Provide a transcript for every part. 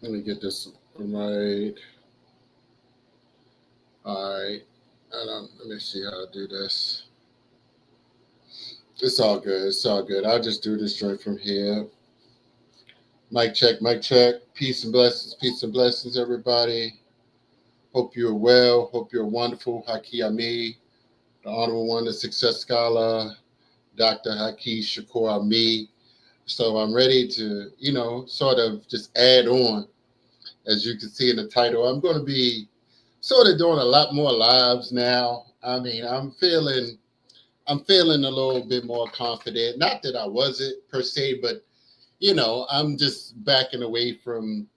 Let me get this right. All right. Let me see how I do this. It's all good. It's all good. I'll just do this straight from here. Mic check, mic check. Peace and blessings, everybody. Hope you're well. Hope you're wonderful. Haki Ami, the Honorable One, the Success Scholar, Dr. Haki Shakur Ami. So I'm ready to, sort of just add on. As you can see in the title, I'm going to be sort of doing a lot more lives now. I mean, I'm feeling a little bit more confident. Not that I wasn't per se, but I'm just backing away from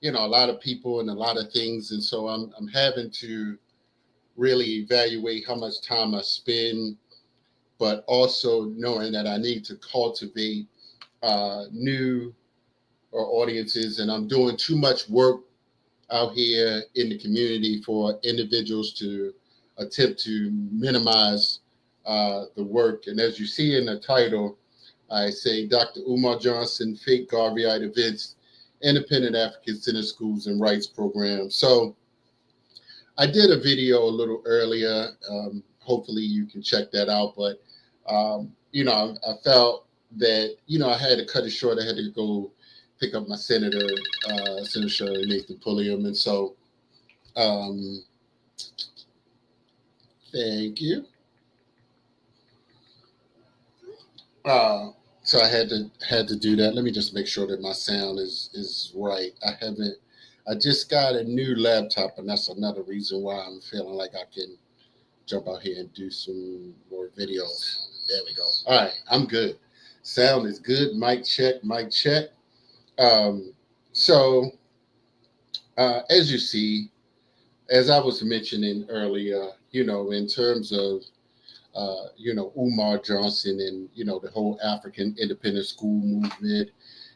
a lot of people and a lot of things, and so I'm having to really evaluate how much time I spend, but also knowing that I need to cultivate new or audiences, and I'm doing too much work out here in the community for individuals to attempt to minimize the work. And as you see in the title, I say Dr. Umar Johnson, Fake Garveyite Events, Independent African Center Schools and Rites Program. So I did a video a little earlier. Hopefully you can check that out. But, I felt that, I had to cut it short. I had to go pick up my Senator Nathan Pulliam. And so, um, thank you. Uh, so I had to do that. Let me just make sure that my sound is right. I just got a new laptop, and that's another reason why I'm feeling like I can jump out here and do some more videos. There we go. All right, I'm good. Sound is good. Mic check, mic check. Um, so as you see, as I was mentioning earlier, in terms of Umar Johnson and the whole African independent school movement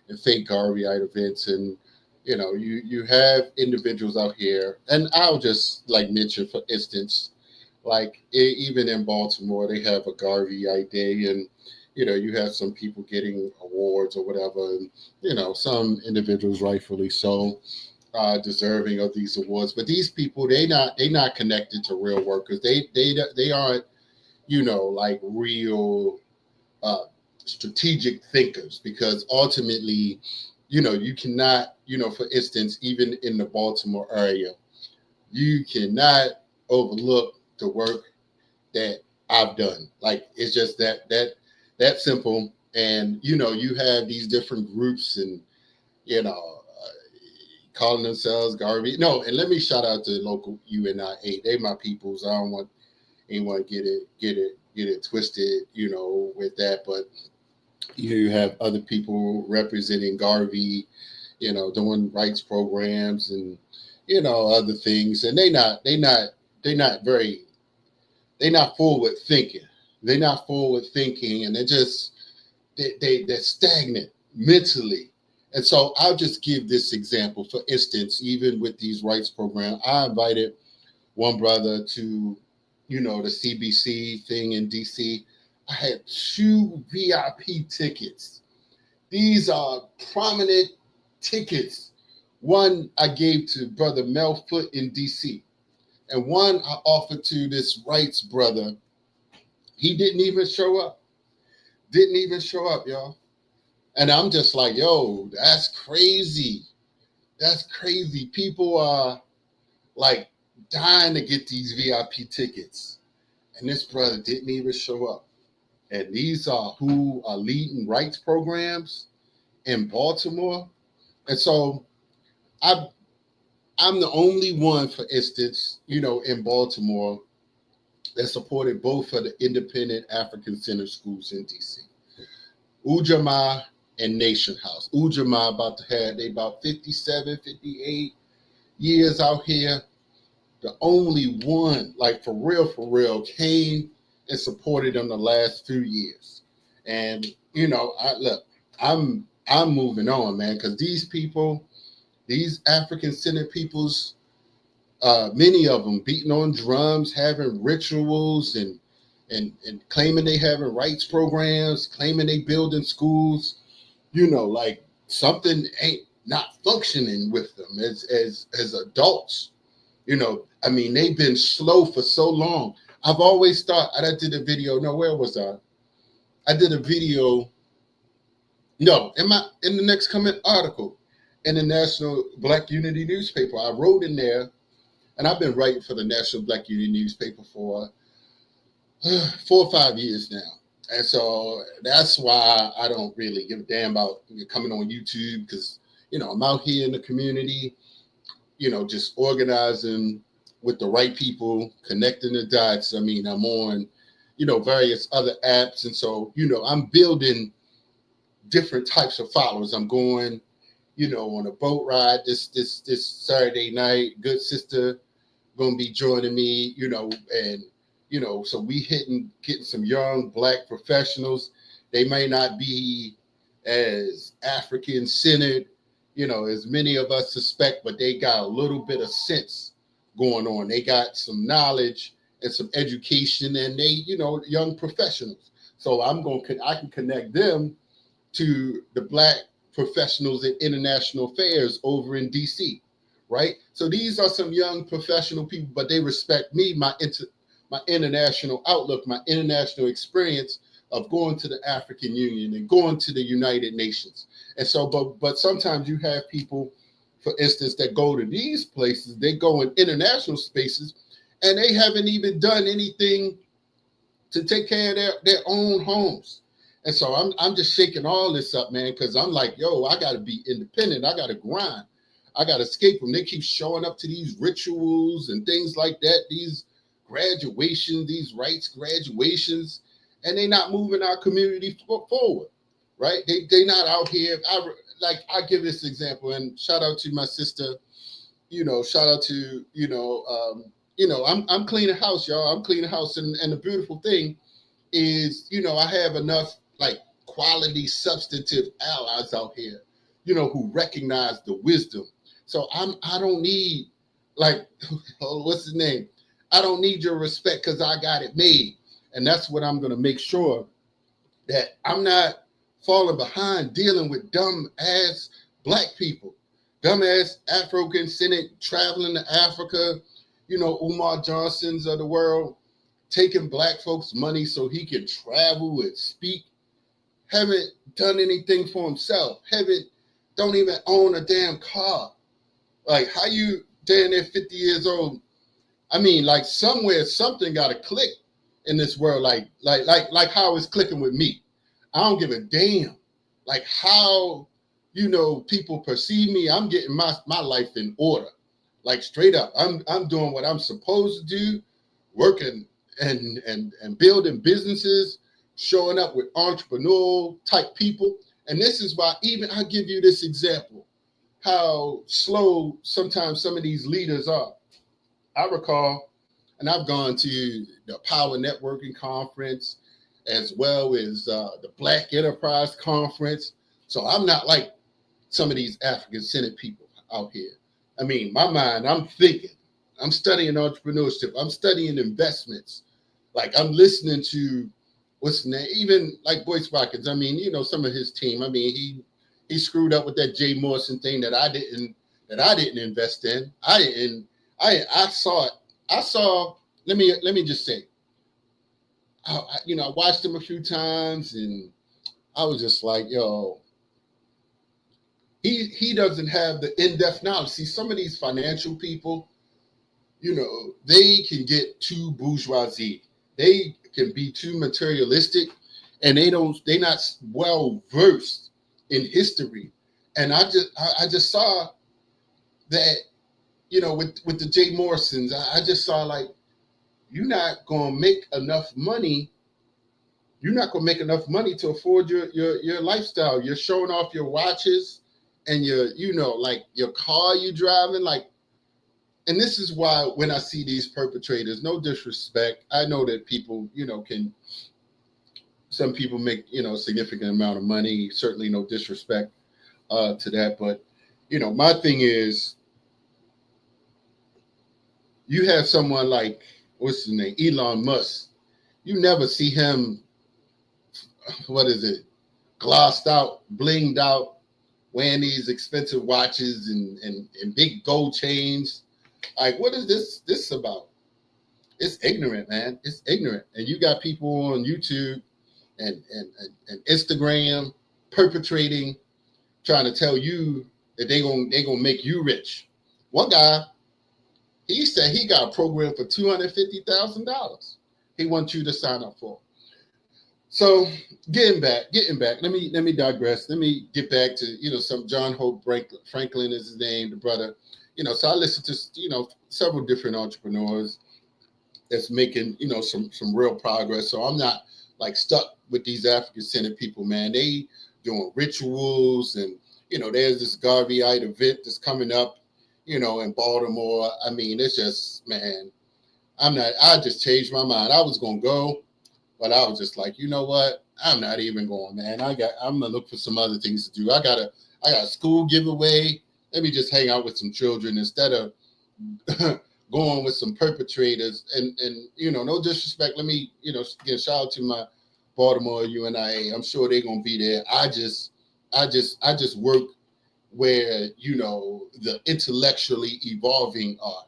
and fake Garveyite events, and you have individuals out here, and I'll just like mention for instance, like even in Baltimore, they have a Garveyite Day, and you have some people getting awards or whatever, and some individuals rightfully so. Deserving of these awards, but these people they not connected to real workers. They aren't like real uh, strategic thinkers, because ultimately, you cannot, for instance, even in the Baltimore area, you cannot overlook the work that I've done. Like it's just that simple. And you have these different groups, and calling themselves Garvey. No, and let me shout out to the local UNIA. They my peoples. I don't want anyone get it twisted, with that. But you have other people representing Garvey, doing rights programs and other things, and they not forward thinking. They're not forward thinking, and they're stagnant mentally. And so I'll just give this example. For instance, even with these rights programs, I invited one brother to, the CBC thing in DC. I had two VIP tickets. These are prominent tickets. One I gave to brother Mel Foot in DC, and one I offered to this rights brother. He didn't even show up. Didn't even show up, y'all. And I'm just like, yo, that's crazy. That's crazy. People are like dying to get these VIP tickets. And this brother didn't even show up. And these are who are leading rights programs in Baltimore. And so I I'm the only one, for instance, in Baltimore that supported both of the independent African center schools in DC. Ujamaa and Nation House. Ujamaa they about 57, 58 years out here. The only one, like for real, came and supported them the last few years. And I'm moving on, man, because these people, these African centered peoples, many of them beating on drums, having rituals, and claiming they having rights programs, claiming they building schools. Like something ain't not functioning with them as adults. I mean, they've been slow for so long. I've always thought, and I did a video. No, where was I? I did a video. No, in the next comment article in the National Black Unity newspaper. I wrote in there, and I've been writing for the National Black Unity newspaper for 4 or 5 years now. And so that's why I don't really give a damn about coming on YouTube, because, I'm out here in the community, just organizing with the right people, connecting the dots. I mean, I'm on, various other apps. And so, I'm building different types of followers. I'm going, on a boat ride this Saturday night. Good sister gonna be joining me, and so we getting some young Black professionals. They may not be as African centered, as many of us suspect, but they got a little bit of sense going on. They got some knowledge and some education, and they, young professionals. So I can connect them to the Black professionals in international affairs over in DC, right? So these are some young professional people, but they respect me, my international outlook, my international experience of going to the African Union and going to the United Nations. And so, but sometimes you have people, for instance, that go to these places, they go in international spaces, and they haven't even done anything to take care of their own homes. And so I'm just shaking all this up, man, because I'm like, yo, I got to be independent. I got to grind. I got to escape them. They keep showing up to these rituals and things like that, these graduations, these rites graduations, and they're not moving our community forward, right? They not out here. I give this example, and shout out to my sister, shout out to, I'm cleaning house, y'all. I'm cleaning house. And the beautiful thing is, I have enough quality, substantive allies out here, who recognize the wisdom. So I don't need what's his name? I don't need your respect because I got it made. And that's what I'm going to make sure, that I'm not falling behind dealing with dumb ass Black people, dumb ass African Senate traveling to Africa, Umar Johnsons of the world, taking Black folks' money so he can travel and speak, haven't done anything for himself, don't even own a damn car. Like, how you damn near 50 years old? I mean, somewhere something got to click in this world, like how it's clicking with me. I don't give a damn how people perceive me. I'm getting my life in order, straight up. I'm doing what I'm supposed to do, working and building businesses, showing up with entrepreneurial type people. And this is why, even I give you this example, how slow sometimes some of these leaders are. I recall, and I've gone to the Power Networking Conference, as well as the Black Enterprise Conference. So I'm not like some of these African-centered people out here. I mean, my mind, I'm thinking, I'm studying entrepreneurship, I'm studying investments. I'm listening to, what's the name, even Boyce Watkins. I mean, some of his team. I mean, he screwed up with that Jay Morrison thing that I didn't invest in. I saw it. Let me just say, I watched him a few times, and I was just like, yo, he doesn't have the in-depth knowledge. See, some of these financial people, they can get too bourgeoisie. They can be too materialistic, and they're not well versed in history. And I just saw that, with the Jay Morrisons, I just saw you're not gonna make enough money. You're not gonna make enough money to afford your lifestyle. You're showing off your watches and your car you're driving, and this is why when I see these perpetrators, no disrespect, I know that people, some people make, a significant amount of money, certainly no disrespect to that. But, my thing is, you have someone like, what's his name, Elon Musk. You never see him, glossed out, blinged out, wearing these expensive watches and big gold chains. Like, what is this about? It's ignorant, man. It's ignorant. And you got people on YouTube and Instagram perpetrating, trying to tell you that they gonna make you rich. One guy, he said he got a program for $250,000. He wants you to sign up for. So getting back. Let me digress. Let me get back to some John Hope Franklin is his name, the brother. So I listen to several different entrepreneurs that's making some real progress. So I'm not like stuck with these African-centered people, man. They doing rituals and there's this Garveyite event that's coming up, in Baltimore. I mean, it's just, man, I just changed my mind. I was gonna go, but I was just like, you know what? I'm not even going, man. I'm gonna look for some other things to do. I got a school giveaway. Let me just hang out with some children instead of going with some perpetrators. And no disrespect. Let me give a shout out to my Baltimore UNIA. I'm sure they're gonna be there. I just work where the intellectually evolving are,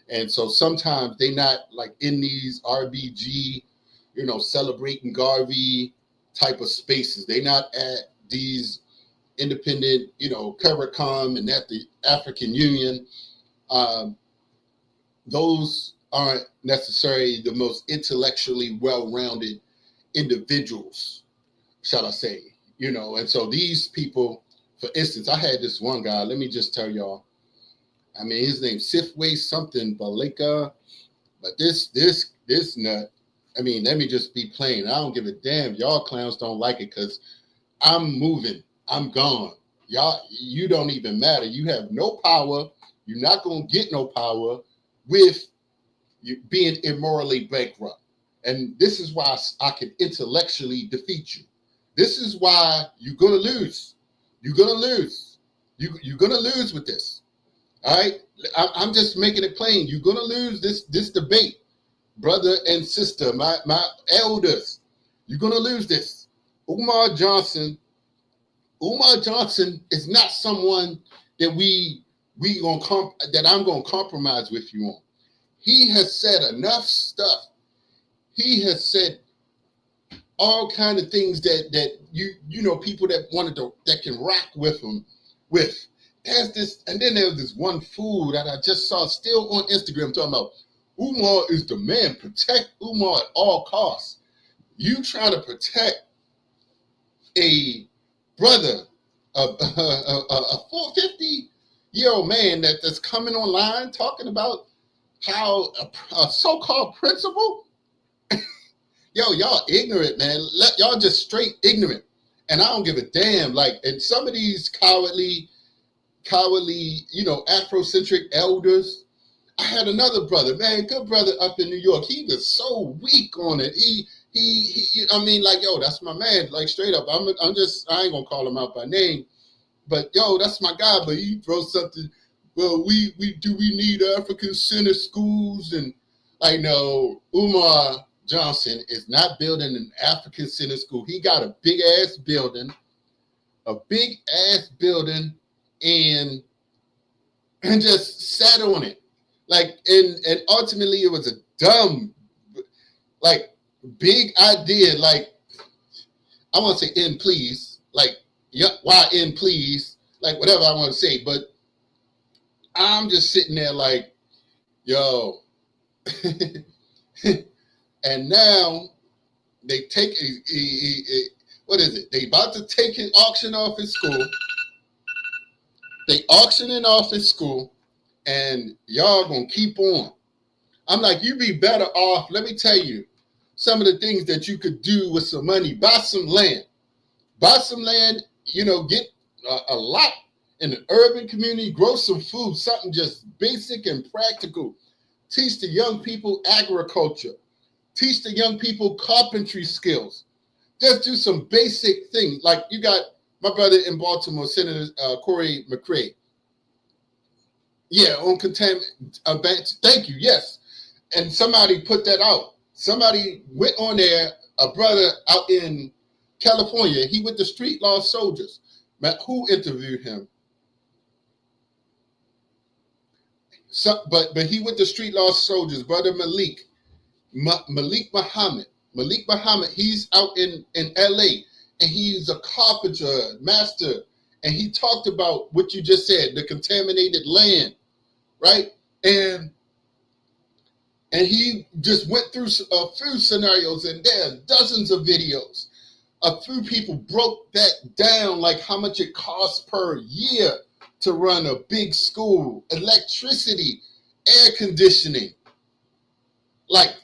and so sometimes they not like in these RBG, celebrating Garvey type of spaces. They not at these independent, CARICOM and at the African Union. Those aren't necessarily the most intellectually well-rounded individuals, shall I say, and so these people, for instance, I had this one guy, let me just tell y'all, I mean, his name's Sifway something Balika, but this nut, I mean, let me just be plain. I don't give a damn. Y'all clowns don't like it because I'm moving. I'm gone. Y'all, you don't even matter. You have no power. You're not going to get no power with you being immorally bankrupt. And this is why I can intellectually defeat you. This is why you're going to lose. You're going to lose. You're going to lose with this. All right? I'm just making it plain. You're going to lose this debate, brother and sister, my elders. You're going to lose this. Umar Johnson is not someone that that I'm going to compromise with you on. He has said enough stuff. He has said all kind of things that people that can rock with him with. There's this, and then there's this one fool that I just saw still on Instagram talking about Umar is the man. Protect Umar at all costs. You trying to protect a brother, a 450-year-old man that's coming online talking about how a so-called principal. Yo, y'all ignorant, man. Y'all just straight ignorant. And I don't give a damn. Like, and some of these cowardly, Afro-centric elders. I had another brother, man, good brother up in New York. He was so weak on it. He I mean, like, yo, that's my man. Like, straight up. I ain't gonna call him out by name, but yo, that's my guy. But he throws something. Well, we need African-centered schools, and I know Umar Johnson is not building an African-centered school. He got a big ass building, and just sat on it. Like, and ultimately it was a dumb, like, big idea. Like, I want to say end please, like, yeah, why end please, like, whatever I want to say. But I'm just sitting there like, yo. And now they take what is it? They about to take an auction off his school. They auctioning off his school, and y'all gonna keep on. I'm like, you be better off. Let me tell you some of the things that you could do with some money. Buy some land. Get a lot in the urban community, grow some food, something just basic and practical. Teach the young people agriculture. Teach the young people carpentry skills. Just do some basic things. Like, you got my brother in Baltimore, Senator Corey McCray. Yeah, on contaminant. Thank you. Yes. And somebody put that out. Somebody went on there, a brother out in California. He with the street law soldiers. Who interviewed him? So, but he with the street law soldiers, brother Malik Muhammad. Malik Muhammad, he's out in LA and he's a carpenter, master. And he talked about what you just said, the contaminated land, right? And he just went through a few scenarios, and there are dozens of videos. A few people broke that down, like how much it costs per year to run a big school, electricity, air conditioning, like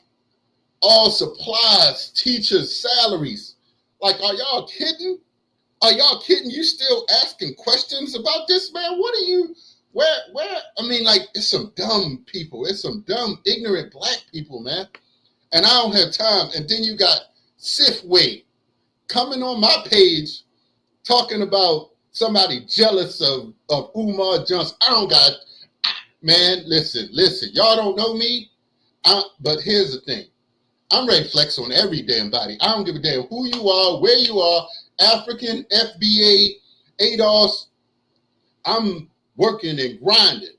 all supplies, teachers' salaries. Like, are y'all kidding? Are y'all kidding? You still asking questions about this, man? What are you, where, I mean, like, it's some dumb people. It's some dumb, ignorant black people, man. And I don't have time. And then you got Sifway coming on my page talking about somebody jealous of Umar Johnson. I don't got, man, listen. Y'all don't know me, but here's the thing. I'm ready to flex on every damn body. I don't give a damn who you are, where you are, African, FBA, ADOS. I'm working and grinding.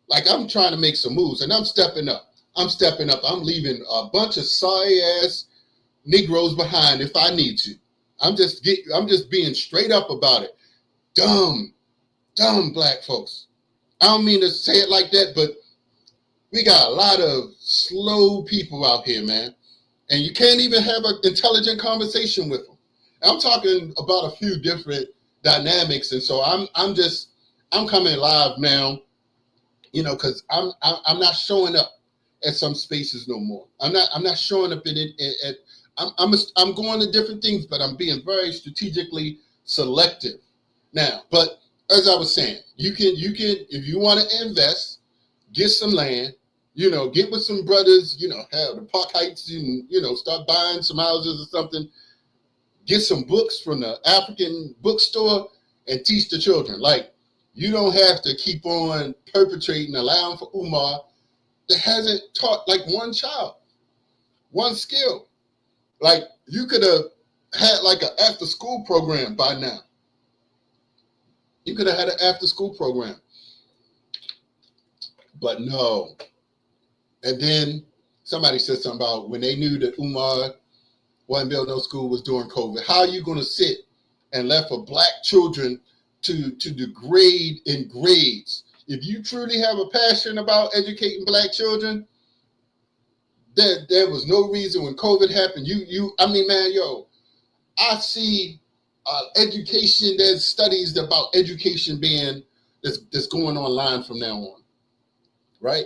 Like, I'm trying to make some moves, and I'm stepping up. I'm leaving a bunch of sorry-ass Negroes behind if I need to. I'm just being straight up about it. Dumb black folks. I don't mean to say it like that, but we got a lot of slow people out here, man. And you can't even have an intelligent conversation with them. I'm talking about a few different dynamics, and so I'm coming live now, you know, because I'm not showing up at some spaces no more. I'm not showing up in it. I'm going to different things, but I'm being very strategically selective now. But as I was saying, you can if you want to invest, get some land. You know, get with some brothers, you know, have the Park Heights and, you know, start buying some houses or something. Get some books from the African bookstore and teach the children. Like, you don't have to keep on perpetrating, allowing for Umar that hasn't taught like one child, one skill. Like, you could have had like an after school program by now. You could have had an after school program. But no. And then somebody said something about when they knew that Umar wasn't building no school was during COVID. How are you going to sit and let for black children to degrade in grades? If you truly have a passion about educating black children, there was no reason when COVID happened. I mean, man, I see education. There's studies about education being that's going online from now on, right?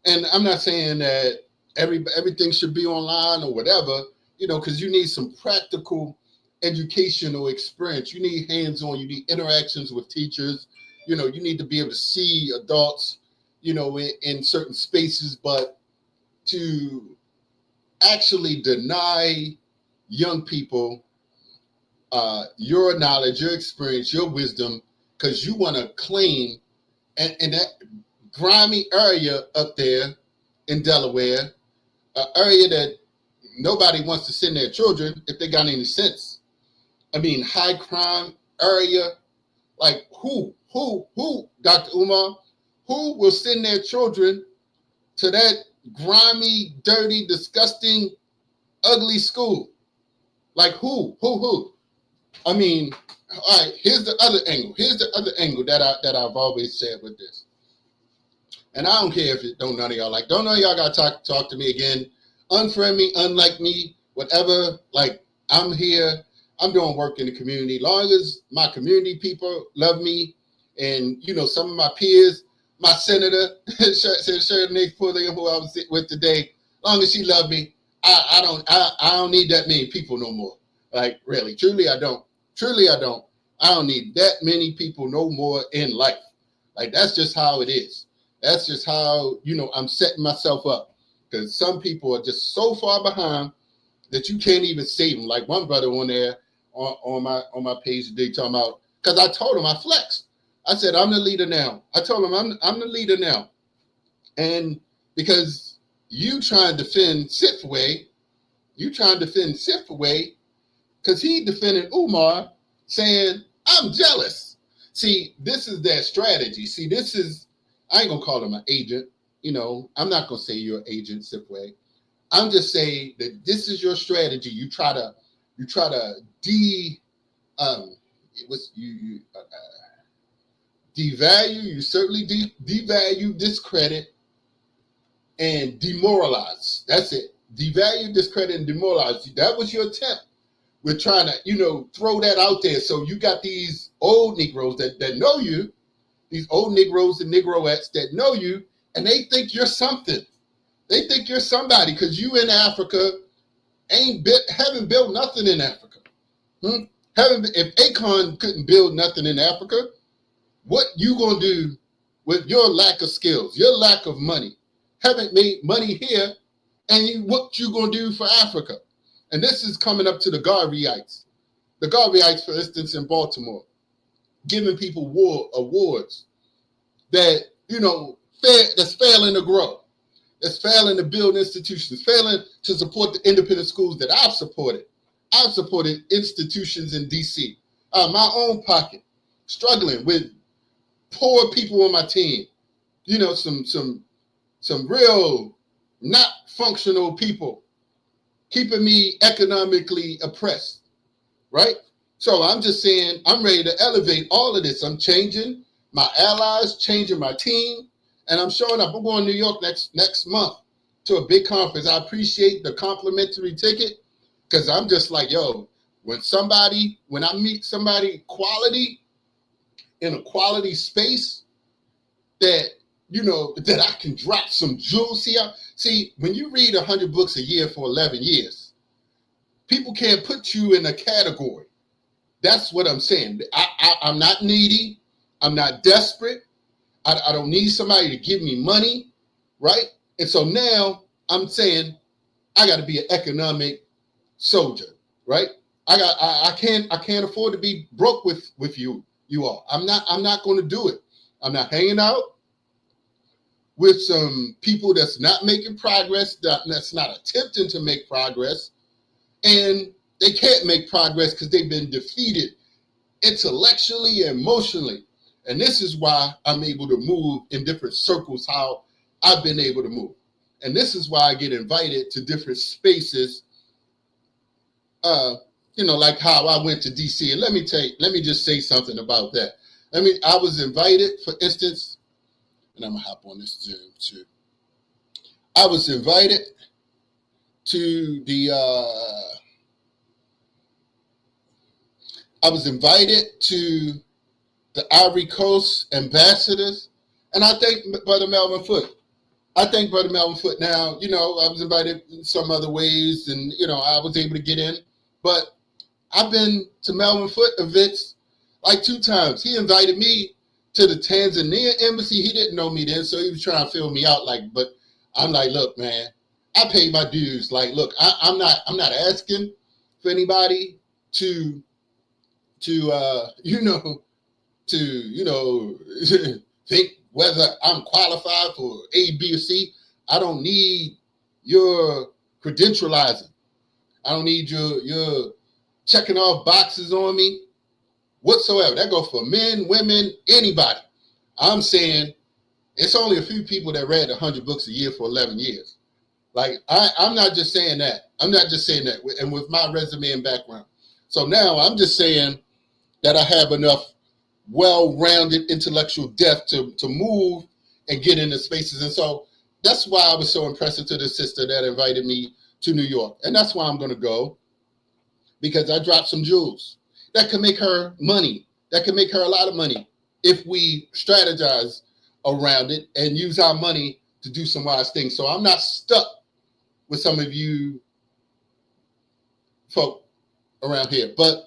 And I'm not saying that everything should be online or whatever, you know, because you need some practical educational experience. You need hands-on. You need interactions with teachers. You know, you need to be able to see adults, you know, in certain spaces. But to actually deny young people your knowledge, your experience, your wisdom, because you want to claim, and that grimy area up there in Delaware, an area that nobody wants to send their children if they got any sense. I mean, high crime area, like who, Dr. Umar, who will send their children to that grimy, dirty, disgusting, ugly school? Like who? I mean, all right, here's the other angle that I've always said with this. And I don't care if none of y'all like, don't know y'all gotta talk to me again. Unfriend me, unlike me, whatever. Like, I'm here, I'm doing work in the community. Long as my community people love me, and you know, some of my peers, my senator, Shirley Fuller, who I was with today, long as she loved me, I don't need that many people no more. Like, really, truly I don't. I don't need that many people no more in life. Like, that's just how it is. That's just how, you know, I'm setting myself up, because some people are just so far behind that you can't even save them. Like one brother on there on my page today talking about, because I told him I flexed. I said, I'm the leader now. I told him I'm the leader now. And because you trying to defend Sifway, because he defended Umar, saying I'm jealous. See, this is their strategy. See, this is, I ain't gonna call him an agent. I'm not gonna say you're an agent, Sipway. I'm just saying that this is your strategy. You try to it was devalue. You certainly devalue, discredit, and demoralize. That's it. Devalue, discredit, and demoralize. That was your attempt. We're trying to, throw that out there. So you got these old Negroes that know you, these old Negroes and Negroettes that know you, and they think you're something. They think you're somebody because you in Africa haven't built nothing in Africa. If Akon couldn't build nothing in Africa, what you gonna do with your lack of skills, your lack of money? Haven't made money here, and what you gonna do for Africa? And this is coming up to the Garveyites. The Garveyites, for instance, in Baltimore, giving people awards that, that's failing to grow. That's failing to build institutions, failing to support the independent schools that I've supported. I've supported institutions in D.C. Out of my own pocket, struggling with poor people on my team. Some real not functional people keeping me economically oppressed, right? So I'm just saying I'm ready to elevate all of this. I'm changing my allies, changing my team, and I'm showing up. I'm going to New York next month to a big conference. I appreciate the complimentary ticket because I'm just like, yo, when I meet somebody quality in a quality space that, that I can drop some jewels. See, when you read 100 books a year for 11 years, people can't put you in a category. That's what I'm saying. I'm not needy. I'm not desperate. I don't need somebody to give me money, right? And so now I'm saying I got to be an economic soldier, right? I can't afford to be broke with you all. I'm not going to do it. I'm not hanging out with some people that's not making progress, that's not attempting to make progress, and they can't make progress because they've been defeated intellectually and emotionally. And this is why I'm able to move in different circles, how I've been able to move. And this is why I get invited to different spaces, like how I went to DC. And let me just say something about that. I was invited, for instance, and I'm gonna hop on this Zoom too. I was invited to the Ivory Coast ambassadors, and I thank Brother Melvin Foote. Now, I was invited in some other ways, and I was able to get in, but I've been to Melvin Foote events like 2 times. He invited me to the Tanzania embassy. He didn't know me then, so he was trying to fill me out. But I'm like, look, man, I pay my dues. Like, look, I'm not asking for anybody to think whether I'm qualified for A, B, or C. I don't need your credentializing. I don't need your checking off boxes on me whatsoever. That goes for men, women, anybody. I'm saying it's only a few people that read 100 books a year for 11 years. Like, I'm not just saying that. And with my resume and background. So now I'm just saying that I have enough well-rounded intellectual depth to move and get into spaces. And so that's why I was so impressive to the sister that invited me to New York. And that's why I'm going to go, because I dropped some jewels that can make her money. That can make her a lot of money if we strategize around it and use our money to do some wise things. So I'm not stuck with some of you folk around here. But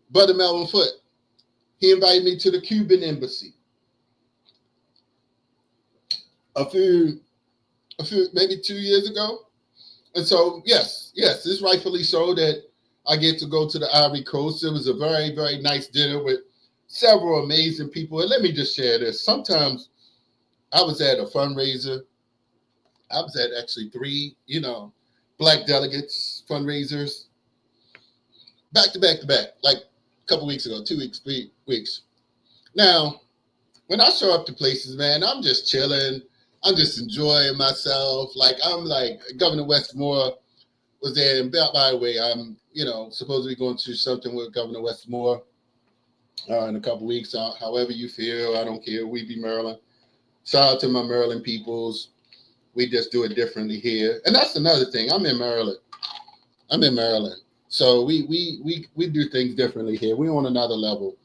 Brother Melvin Foote, he invited me to the Cuban embassy a few maybe 2 years ago. And so, yes, it's rightfully so that I get to go to the Ivory Coast. It was a very, very nice dinner with several amazing people. And let me just share this. Sometimes I was at a fundraiser. I was at actually 3, Black delegates fundraisers back to back to back. Like, couple weeks ago, 2 weeks, 3 weeks. Now, when I show up to places, man, I'm just chilling. I'm just enjoying myself. Like I'm like Governor Westmore was there. And by the way, I'm supposed to be going to something with Governor Westmore in a couple weeks. However you feel, I don't care. We be Maryland. Shout out to my Maryland peoples. We just do it differently here, and that's another thing. I'm in Maryland. So we do things differently here. We're on another level.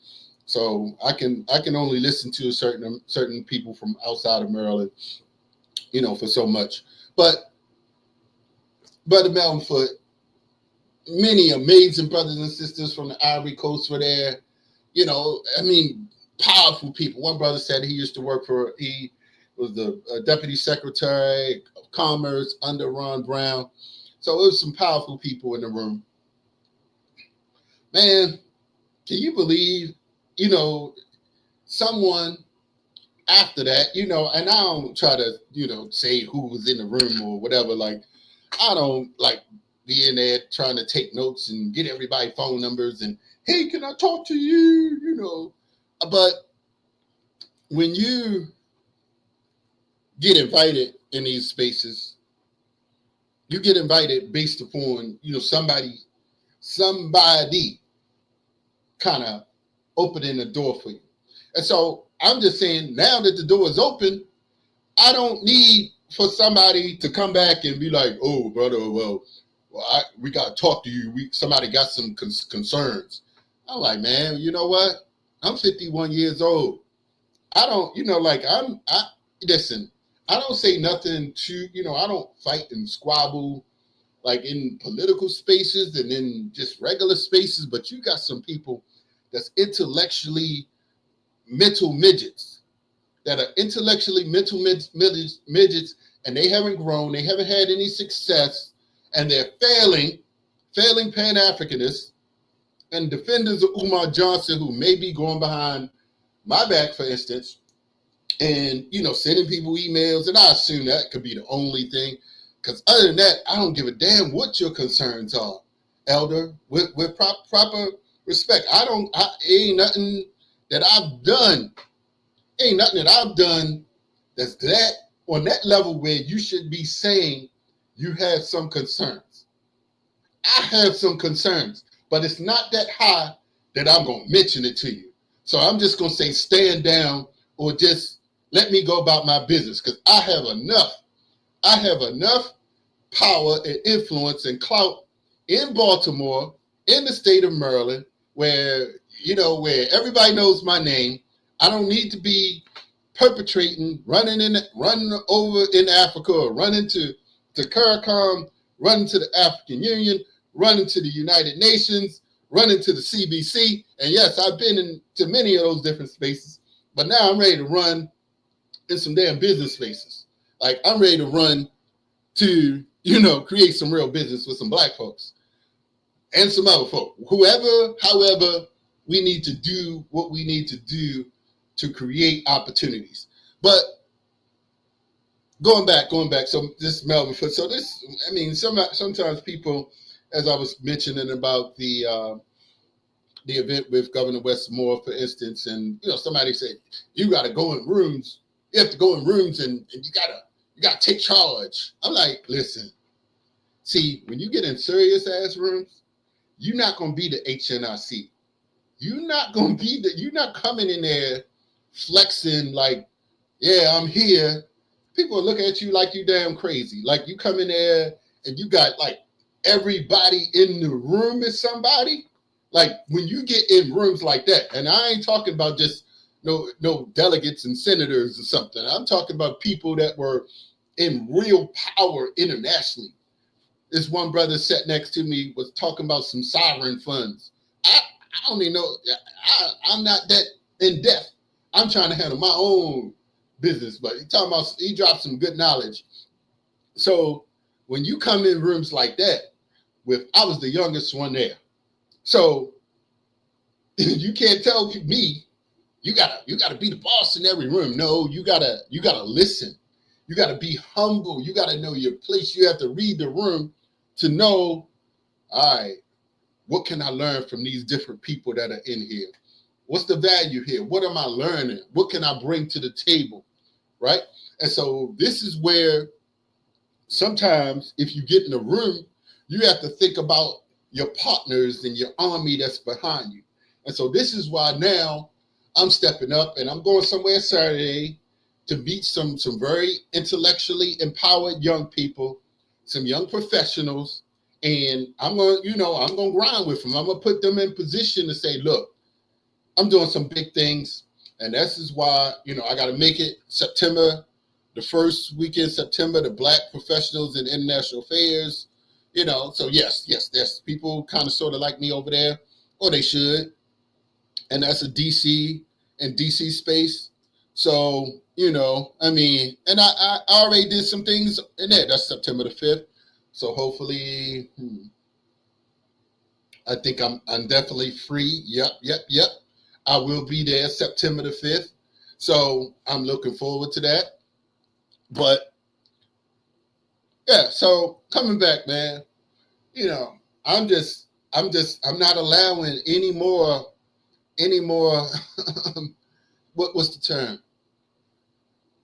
So I can only listen to certain people from outside of Maryland, for so much. But Brother Melvin, many amazing brothers and sisters from the Ivory Coast were there. Powerful people. One brother said he was the deputy secretary of commerce under Ron Brown. So it was some powerful people in the room. Man, can you believe, someone after that, and I don't try to, say who was in the room or whatever. Like, I don't like be in there trying to take notes and get everybody phone numbers and, hey, can I talk to you? But when you get invited in these spaces, you get invited based upon, somebody kind of opening the door for you. And so I'm just saying, now that the door is open, I don't need for somebody to come back and be like, oh, brother, we got to talk to you. Somebody got some concerns. I'm like, man, you know what? I'm 51 years old. I don't, listen, I don't say nothing to, I don't fight and squabble like in political spaces and in just regular spaces, but you got some people that's intellectually mental midgets, that are intellectually mental midgets, and they haven't grown, they haven't had any success, and they're failing Pan-Africanists and defenders of Umar Johnson, who may be going behind my back, for instance, and, sending people emails, and I assume that could be the only thing, because other than that, I don't give a damn what your concerns are, Elder, with proper respect. Ain't nothing that I've done that's that on that level where you should be saying you have some concerns. I have some concerns, but it's not that high that I'm going to mention it to you. So I'm just going to say stand down or just let me go about my business, because I have enough power and influence and clout in Baltimore, in the state of Maryland, where everybody knows my name. I don't need to be perpetrating, running over in Africa, or running to CARICOM, running to the African Union, running to the United Nations, running to the CBC. And yes, I've been into many of those different spaces, but now I'm ready to run in some damn business spaces. Like I'm ready to run to, create some real business with some Black folks and some other folk. However, we need to do what we need to do to create opportunities. But going back. So this Melvin Foot. So this, sometimes people, as I was mentioning about the event with Governor Westmore, for instance, and somebody said you got to go in rooms. You have to go in rooms and you gotta take charge. I'm like, listen. See, when you get in serious ass rooms, you're not gonna be the HNIC. You're not coming in there flexing like, yeah, I'm here. People will look at you like you damn crazy. Like you come in there and you got like everybody in the room is somebody. Like when you get in rooms like that, and I ain't talking about just no delegates and senators or something. I'm talking about people that were in real power internationally. This one brother sat next to me was talking about some sovereign funds. I don't even know. I'm not that in depth. I'm trying to handle my own business, but he dropped some good knowledge. So when you come in rooms like that, I was the youngest one there. So you can't tell me you gotta be the boss in every room. No, you gotta listen. You gotta be humble. You gotta know your place. You have to read the room to know, all right, What can I learn from these different people that are in here? What's the value here? What am I learning? What can I bring to the table? Right? And so this is where sometimes if you get in a room, you have to think about your partners and your army that's behind you. And so this is why now I'm stepping up and I'm going somewhere Saturday to meet some very intellectually empowered young people, some young professionals, and I'm gonna grind with them. I'm gonna put them in position to say, look, I'm doing some big things, and this is why I got to make it September, the first weekend September, the Black Professionals in International Affairs. So yes, there's people kind of sort of like me over there, or they should, and that's a DC and DC space. So and I already did some things in there. That's September the 5th. So hopefully, I think I'm definitely free. Yep. I will be there September the 5th. So I'm looking forward to that. But yeah, so coming back, man, I'm not allowing any more what's the term?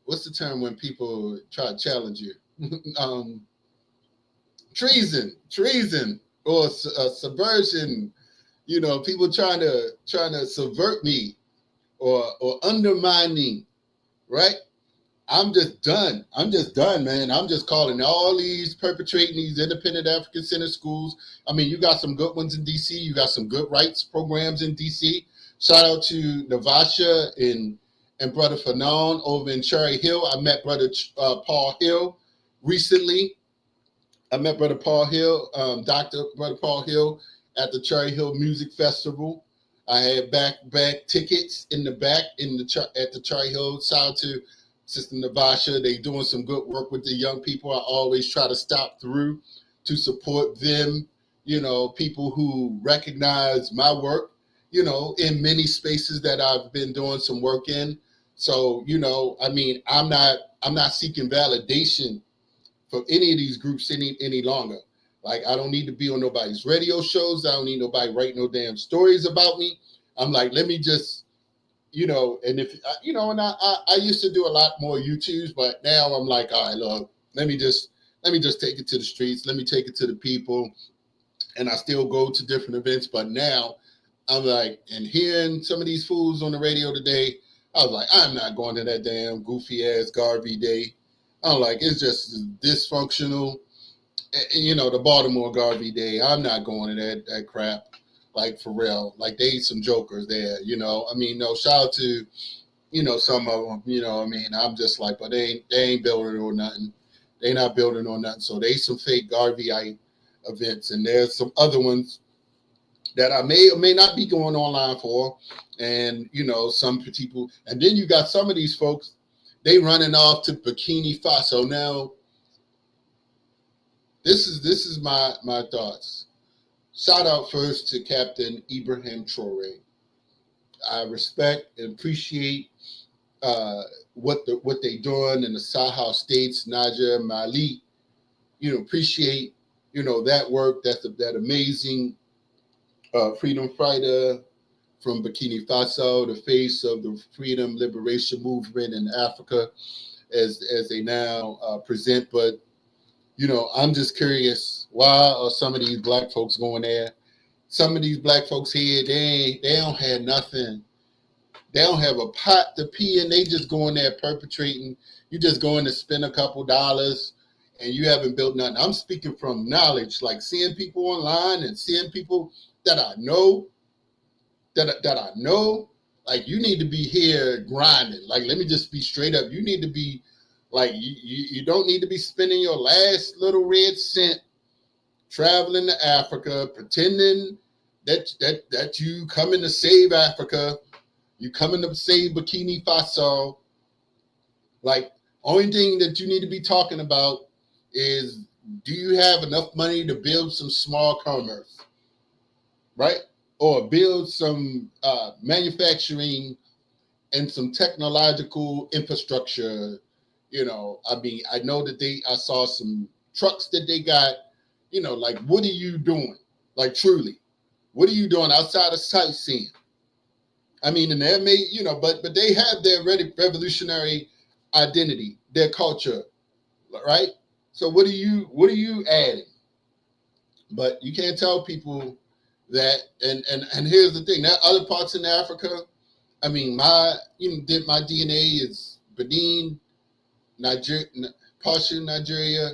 What's the term when people try to challenge you? Treason or subversion. People trying to subvert me or undermine me, right? I'm just done, man. I'm just calling all these perpetrating these independent African center schools. I mean, you got some good ones in DC. You got some good rights programs in DC. Shout out to Navasha and Brother Fanon over in Cherry Hill. I met Brother Paul Hill recently. I met Brother Paul Hill, Brother Paul Hill at the Cherry Hill Music Festival. I had back tickets in the back at the Cherry Hill. Shout out to Sister Navasha. They doing some good work with the young people. I always try to stop through to support them, people who recognize my work, in many spaces that I've been doing some work in. So, I'm not seeking validation from any of these groups any longer. Like, I don't need to be on nobody's radio shows. I don't need nobody write no damn stories about me. I'm like, let me just, and if, and I used to do a lot more YouTubes, but now I'm like, all right, look, let me just take it to the streets. Let me take it to the people. And I still go to different events, but now I'm like, and hearing some of these fools on the radio today, I was like, I'm not going to that damn goofy ass Garvey Day. I'm like, it's just dysfunctional. The Baltimore Garvey Day. I'm not going to that crap. Like, for real. Like, they some jokers there, No, shout out to, some of them, I'm just like, but they ain't building on nothing. They not building on nothing. So they some fake Garveyite events. And there's some other ones that I may or may not be going online for. And, some people. And then you got some of these folks, they running off to Burkina Faso. Now, this is my thoughts. Shout out first to Captain Ibrahim Traore. I respect and appreciate what they doing in the Sahel states, Niger, Mali. Appreciate that work. That amazing freedom fighter from Burkina Faso, the face of the freedom liberation movement in Africa, as they now present. But I'm just curious, why are some of these black folks going there? Some of these black folks here, they don't have nothing. They don't have a pot to pee in. They just going there perpetrating. You just going to spend a couple dollars and you haven't built nothing. I'm speaking from knowledge, like seeing people online and seeing people that I know, like, you need to be here grinding. Like, let me just be straight up. You need to be like, you don't need to be spending your last little red cent traveling to Africa, pretending that you coming to save Africa, you coming to save Burkina Faso. Like, only thing that you need to be talking about is, do you have enough money to build some small commerce, right? Or build some manufacturing and some technological infrastructure. I know that I saw some trucks that they got, like, what are you doing? Like, truly, What are you doing outside of sightseeing? I mean, and they may, but they have their revolutionary identity, their culture, right? So what are you adding? But you can't tell people that. And here's the thing: there are other parts in Africa. I mean, my DNA is Benin, Nigeria, partial Nigeria,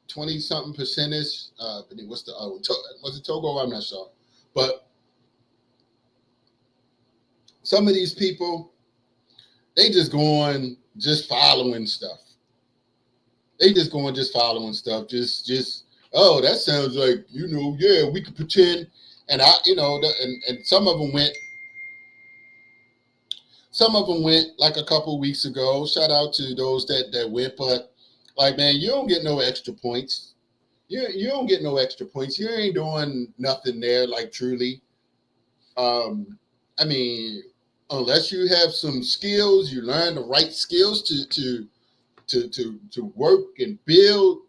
20 something percentage. What's the was it Togo? I'm not sure, but some of these people, they just going just following stuff. They just going just following stuff. Just oh, that sounds like yeah, we could pretend. And and some of them went. Some of them went like a couple weeks ago. Shout out to those that went, but like, man, you don't get no extra points. You don't get no extra points. You ain't doing nothing there, like truly. I mean, unless you have some skills, you learn the right skills to work and build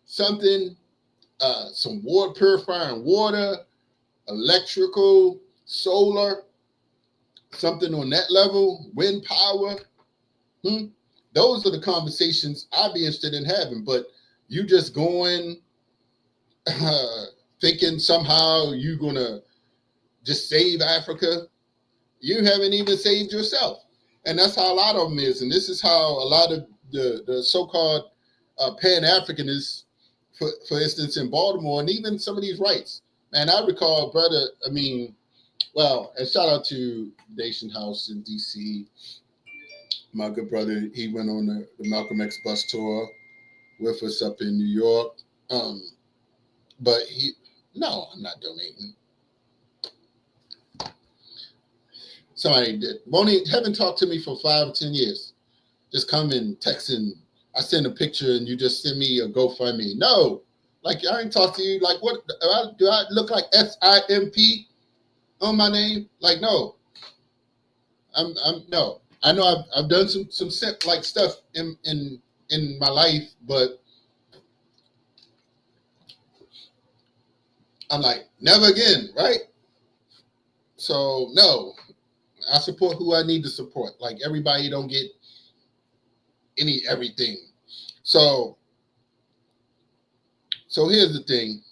something, some water purifying water, electrical, solar, something on that level, wind power. Those are the conversations I'd be interested in having. But you just going, thinking somehow you're gonna just save Africa. You haven't even saved yourself. And that's how a lot of them is. And this is how a lot of the so-called Pan-Africanists, for instance, in Baltimore, and even some of these rights. Man, I recall, brother, and shout out to Nation House in D.C. My good brother, he went on the Malcolm X bus tour with us up in New York. But no, I'm not donating. Somebody did. Haven't talked to me for 5 or 10 years. Just come and text and I send a picture and you just send me a GoFundMe. No, like I ain't talked to you. Like, what do I look like? SIMP on my name? Like, no. I'm no. I know I've done some like stuff in my life, but I'm like, never again, right? So no. I support who I need to support. Like, everybody don't get everything. So here's the thing.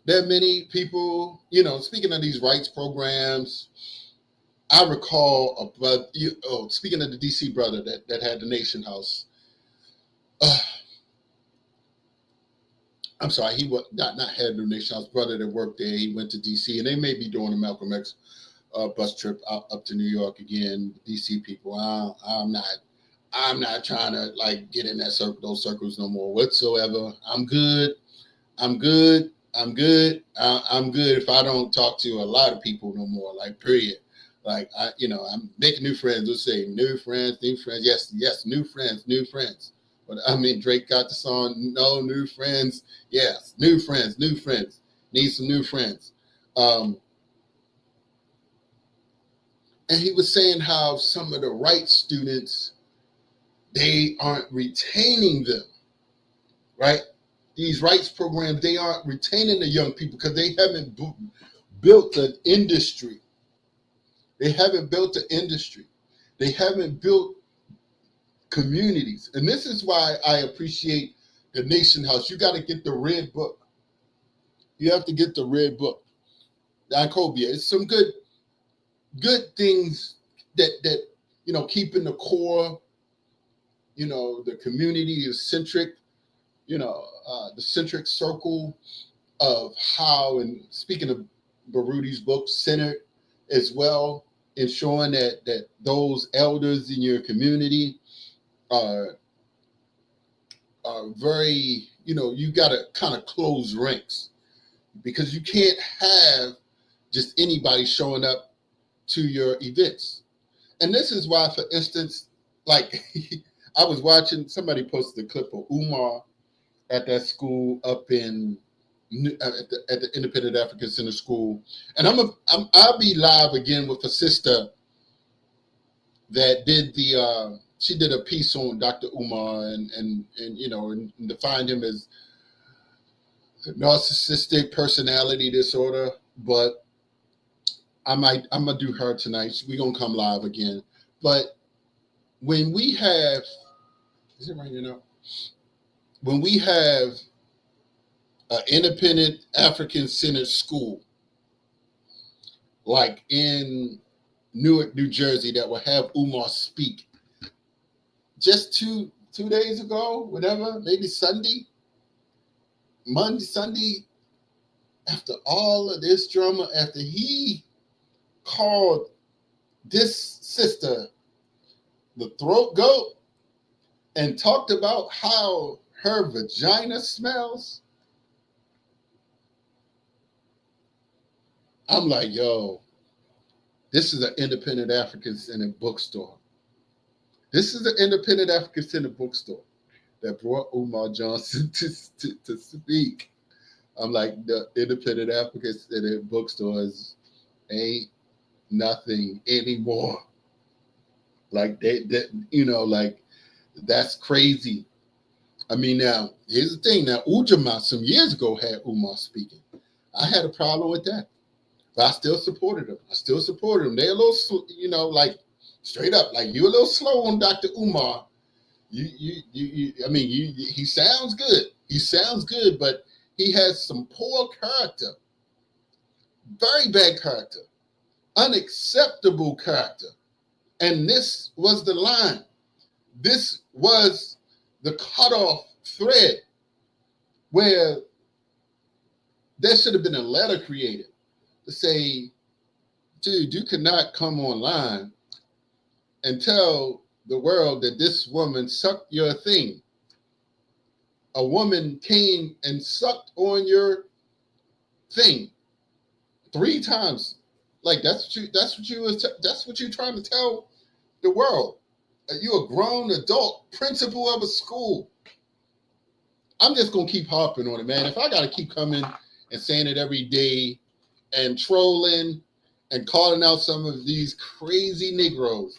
There are many people, speaking of these rights programs, I recall speaking of the DC brother that had the Nation House. I'm sorry, he was not had the Nation House, brother that worked there. He went to DC, and they may be doing a Malcolm X bus trip up to New York again. DC people, I'm not trying to like get in those circles no more whatsoever. I'm good if I don't talk to a lot of people no more, like, period. Like, I'm making new friends. Let's say new friends. Yes, new friends. But I mean, Drake got the song, no new friends. Yes, new friends. Need some new friends. And he was saying how some of the rights students, they aren't retaining them, right? These rights programs, they aren't retaining the young people because they haven't built an industry. They haven't built communities. And this is why I appreciate the Nation House. You got to get the red book. You have to get the red book. Diacobia. It's some good things that keeping the core, the community is Centric, the Centric circle of how, and speaking of Barudi's book, Centered as well, ensuring that those elders in your community are very, you got to kind of close ranks, because you can't have just anybody showing up to your events. And this is why, for instance, like I was watching, somebody posted a clip of Umar at that school up in at the Independent African Center School, and I'll be live again with a sister that did she did a piece on Dr. Umar and defined him as narcissistic personality disorder, but I'm gonna do her tonight. We're gonna come live again. But when we have, is it right here now? When we have an independent African-centered school, like in Newark, New Jersey, that will have Umar speak, just two days ago, whatever, maybe Sunday, after all of this drama, after he called this sister the throat goat and talked about how her vagina smells, I'm like, yo, this is an independent African-centered bookstore. This is an independent African-centered bookstore that brought Umar Johnson to speak. I'm like, the independent African-centered bookstores ain't nothing anymore. Like like that's crazy. I mean, now here's the thing. Now Ujamaa some years ago had Umar speaking. I had a problem with that, but I still supported him. They're a little, like straight up, like you a little slow on Dr. Umar. He sounds good. He sounds good, but he has some poor character, very bad character, unacceptable character. And this was the line. This was the cutoff thread where there should have been a letter created to say, dude, you cannot come online and tell the world that this woman sucked your thing. A woman came and sucked on your thing 3 times. Like that's what you're trying to tell the world. You're a grown adult principal of a school. I'm just gonna keep harping on it, man. If I gotta keep coming and saying it every day and trolling and calling out some of these crazy Negroes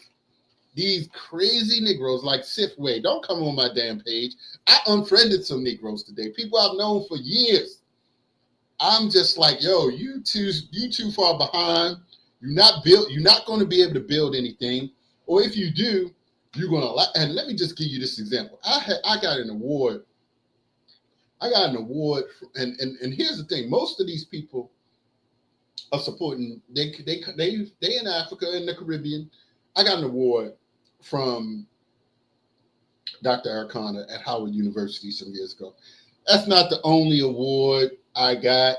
like Sifway, don't come on my damn page. I unfriended some Negroes today, people I've known for years. I'm just like, yo, you too far behind. You're not going to be able to build anything, or if you do, you're gonna. And let me just give you this example. I got an award. And here's the thing: most of these people are supporting. They in Africa, in the Caribbean. I got an award from Dr. Arcana at Howard University some years ago. That's not the only award I got.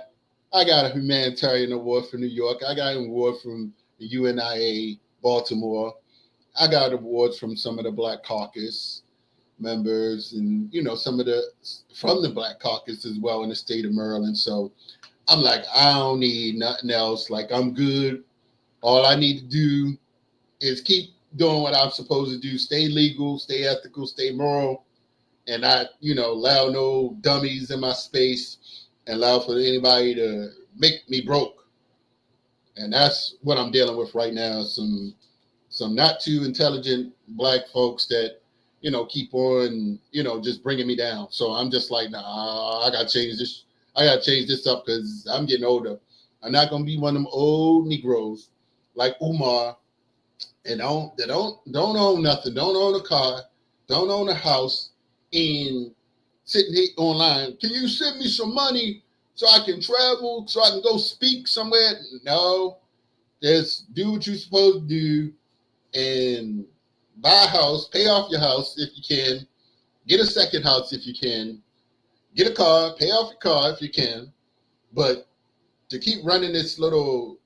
I got a humanitarian award from New York. I got an award from the UNIA Baltimore. I got awards from some of the Black Caucus members and, some of from the Black Caucus as well in the state of Maryland. So I'm like, I don't need nothing else. Like, I'm good. All I need to do is keep doing what I'm supposed to do. Stay legal, stay ethical, stay moral, and not, allow no dummies in my space and allow for anybody to make me broke. And that's what I'm dealing with right now. Some not too intelligent Black folks that, keep on, just bringing me down. So I'm just like, nah, I got to change this. I got to change this up because I'm getting older. I'm not going to be one of them old Negroes like Umar and don't own nothing, don't own a car, don't own a house, and sitting here online. Can you send me some money so I can travel, so I can go speak somewhere? No, just do what you're supposed to do and buy a house, pay off your house if you can, get a second house if you can, get a car, pay off your car if you can. But to keep running this little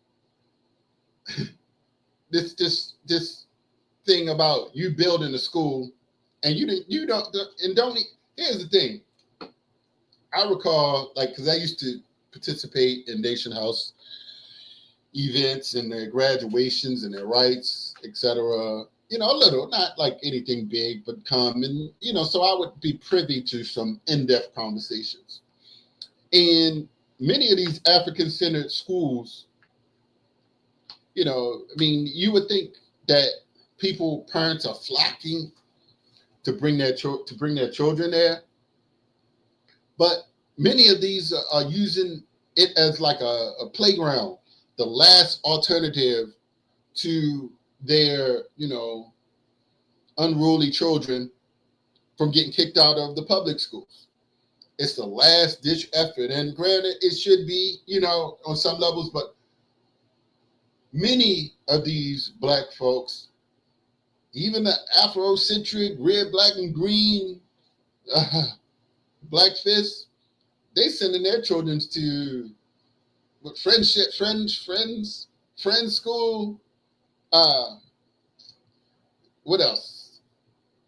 this thing about you building a school and you don't. Here's the thing. I recall, because I used to participate in Nation House events and their graduations and their rites, etc. A little, not like anything big, but come and, so I would be privy to some in-depth conversations. And many of these African-centered schools, you would think that parents are flocking to bring their children there. But Many of these are using it as like a playground, the last alternative to their, unruly children from getting kicked out of the public schools. It's the last ditch effort. And granted, it should be, on some levels, but many of these black folks, even the Afro Centric, red, black, and green black fists, they sending their children to friends school. What else?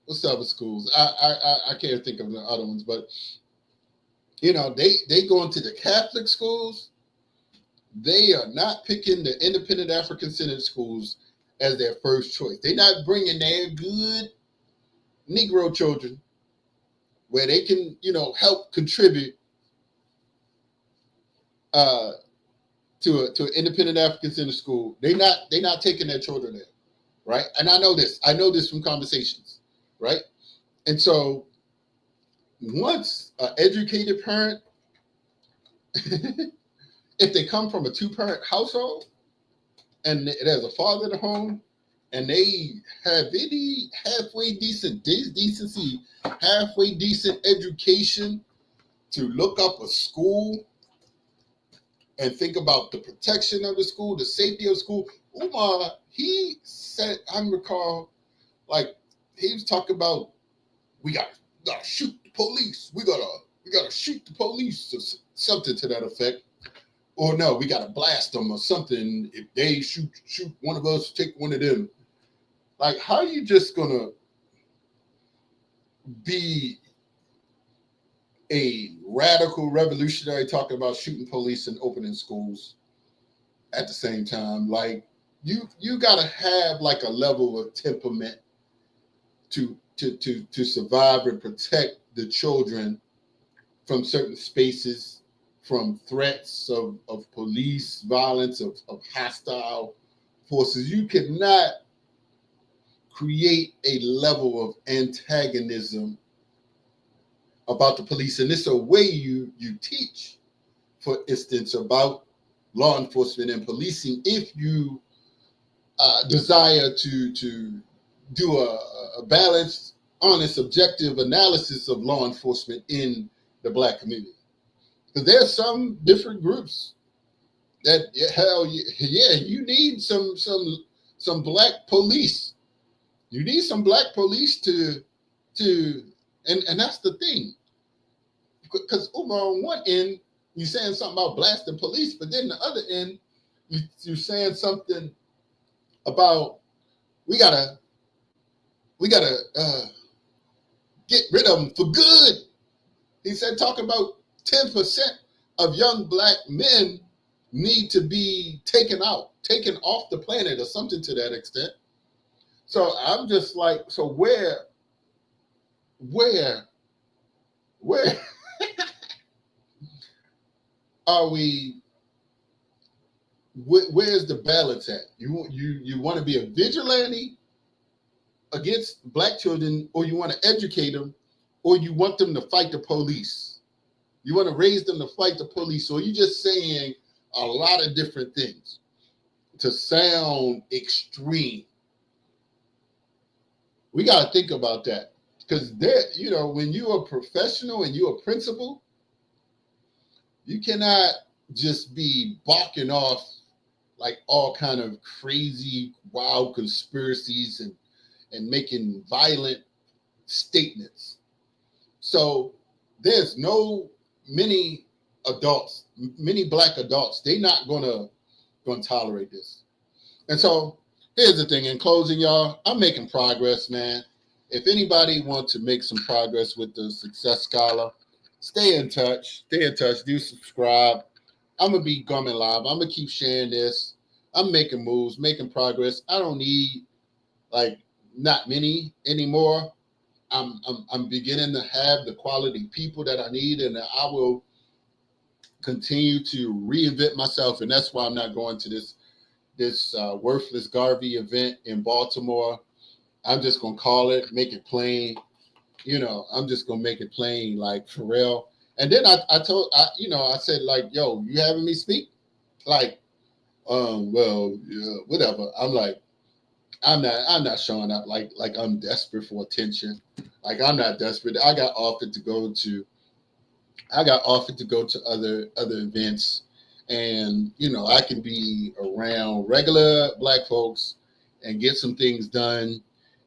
What's the other schools? I can't think of the other ones, but they go into the Catholic schools. They are not picking the independent African-centered schools as their first choice. They're not bringing their good Negro children where they can, help contribute to an independent African-centered school. They're not taking their children there, right? And I know this. I know this from conversations, right? And so once an educated parent, if they come from a two-parent household and there's a father in the home and they have any halfway decent decency, halfway decent education to look up a school and think about the protection of the school, the safety of the school. Umar, he said, I recall, like, he was talking about, we gotta shoot the police. We gotta shoot the police, or something to that effect. Or no, we gotta blast them or something. If they shoot one of us, take one of them. Like, how are you just gonna be a radical revolutionary talking about shooting police and opening schools at the same time? Like, you gotta have like a level of temperament to survive and protect the children from certain spaces, from threats of police violence, of hostile forces. You cannot create a level of antagonism about the police. And it's a way you teach, for instance, about law enforcement and policing if you desire to do a balanced, honest, objective analysis of law enforcement in the Black community. Because there are some different groups that, hell yeah, you need some Black police. You need some Black police to and that's the thing. Because on one end, you're saying something about blasting police, but then the other end, you're saying something about we gotta get rid of them for good. He said, talking about 10% of young Black men need to be taken off the planet or something to that extent. So I'm just like, so where are we? Where's the balance at? You want to be a vigilante against Black children, or you want to educate them, or you want them to fight the police? You want to raise them to fight the police, or you just saying a lot of different things to sound extreme? We got to think about that, because when you're a professional and you're a principal, you cannot just be barking off like all kind of crazy, wild conspiracies and making violent statements. So there's many Black adults, they're not gonna tolerate this. And so here's the thing. In closing, y'all, I'm making progress, man. If anybody wants to make some progress with the Success Scholar, stay in touch, do subscribe. I'm going to be coming live. I'm going to keep sharing this. I'm making moves, making progress. I don't need not many anymore. I'm beginning to have the quality people that I need, and I will continue to reinvent myself. And that's why I'm not going to this worthless Garvey event in Baltimore. I'm just going to call it, make it plain. I'm just going to make it plain, like, for real. And then I said, like, yo, you having me speak? Like, well, yeah, whatever. I'm like, I'm not showing up like I'm desperate for attention. Like, I'm not desperate. I got offered to go to other events, and I can be around regular black folks and get some things done,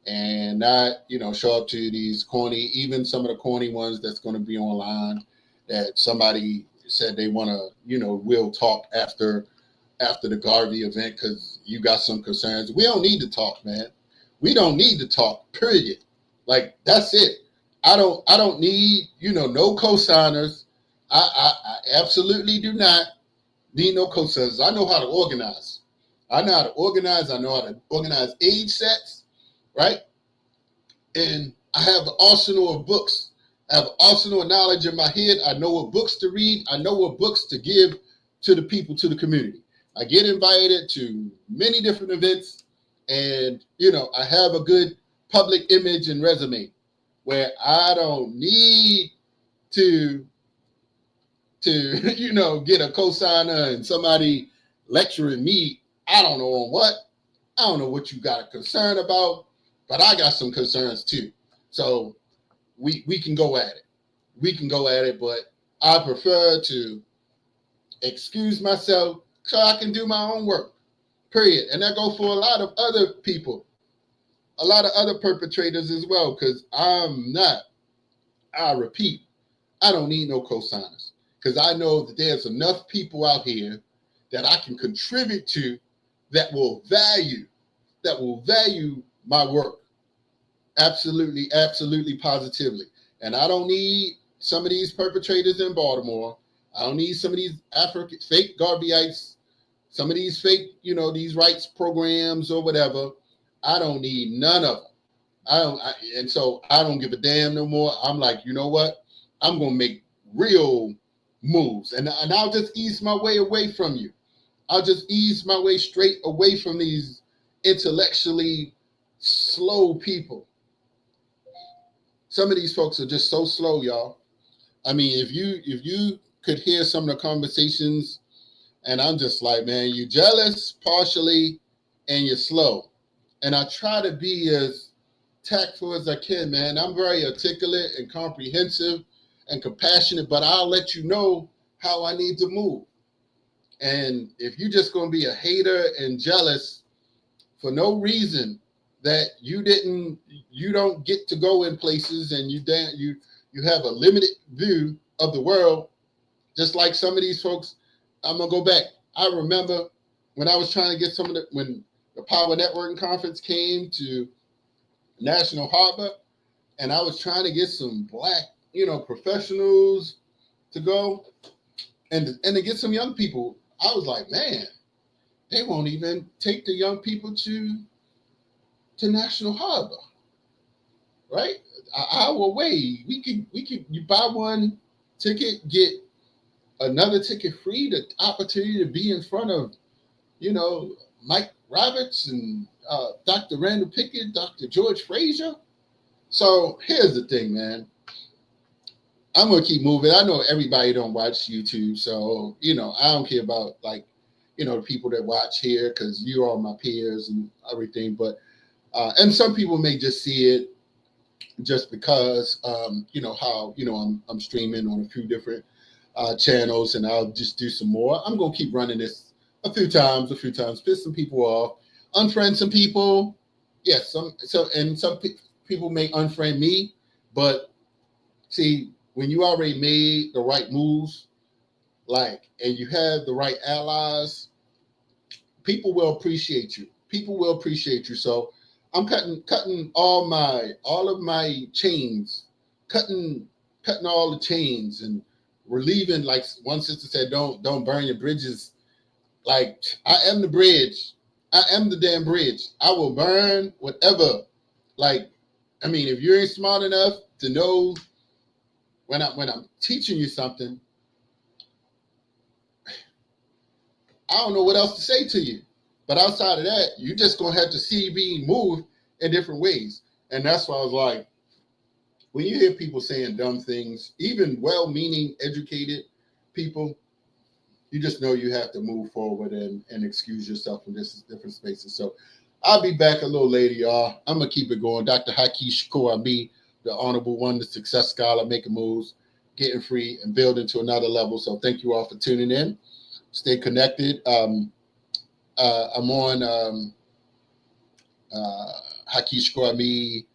and not show up to these corny, even some of the corny ones that's going to be online that somebody said they want to will talk after the Garvey event because you got some concerns. We don't need to talk, man. We don't need to talk. Period. Like, that's it. I don't need no co-signers. I absolutely do not need no co-signers. I know how to organize. I know how to organize. I know how to organize age sets, right? And I have an arsenal of books. I have an arsenal of knowledge in my head. I know what books to read. I know what books to give to the people, to the community. I get invited to many different events, and I have a good public image and resume where I don't need to get a cosigner and somebody lecturing me. I don't know on what. I don't know what you got a concern about, but I got some concerns too. So we can go at it. We can go at it, but I prefer to excuse myself so I can do my own work. Period. And that goes for a lot of other people, a lot of other perpetrators as well, because I repeat, I don't need no cosigners because I know that there's enough people out here that I can contribute to that will value my work. Absolutely, absolutely, positively. And I don't need some of these perpetrators in Baltimore. I don't need some of these fake Garveyites, some of these fake, these rights programs or whatever. I don't need none of them. And so I don't give a damn no more. I'm like, you know what? I'm gonna make real moves, and I'll just ease my way away from you. I'll just ease my way straight away from these intellectually slow people. Some of these folks are just so slow, y'all. I mean, if you could hear some of the conversations, and I'm just like, man, you jealous partially, and you're slow. And I try to be as tactful as I can, man. I'm very articulate and comprehensive and compassionate, but I'll let you know how I need to move. And if you're just going to be a hater and jealous for no reason that you don't get to go in places, and you have a limited view of the world, just like some of these folks. I'm gonna go back. I remember when I was trying to get when the Power Networking Conference came to National Harbor, and I was trying to get some black, professionals to go and to get some young people. I was like, man, they won't even take the young people to National Harbor, right? An hour away. We could you buy one ticket, get another ticket free, the opportunity to be in front of, Mike Roberts and Dr. Randall Pickett, Dr. George Frazier. So here's the thing, man. I'm going to keep moving. I know everybody don't watch YouTube, so, I don't care about, the people that watch here because you are my peers and everything. But, and some people may just see it just because, how, I'm streaming on a few different channels, and I'll just do some more. I'm going to keep running this a few times, piss some people off, unfriend some people. Yes, some people may unfriend me, but see, when you already made the right moves, and you have the right allies, people will appreciate you. People will appreciate you. So I'm cutting all of my chains, cutting all the chains, and relieving. Like one sister said, don't burn your bridges. Like, I am the bridge. I am the damn bridge. I will burn whatever. If you ain't smart enough to know when I'm teaching you something, I don't know what else to say to you. But outside of that, you just gonna have to see me move in different ways. And that's why I was like, when you hear people saying dumb things, even well-meaning, educated people, you just know you have to move forward and excuse yourself from this different spaces. So I'll be back a little later, y'all. I'm gonna keep it going. Dr. Haki Shakur Abi, the Honorable One, the Success Scholar, making moves, getting free, and building to another level. So thank you all for tuning in. Stay connected. I'm on Haki Shakur Abi,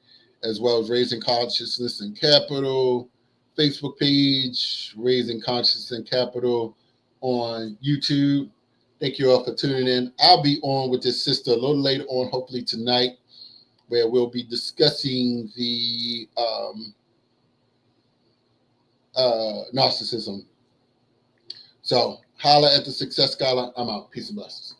as well as Raising Consciousness and Capital Facebook page, Raising Consciousness and Capital on YouTube. Thank you all for tuning in. I'll be on with this sister a little later on, hopefully tonight, where we'll be discussing the narcissism. So holla at the Success Scholar. I'm out. Peace and blessings.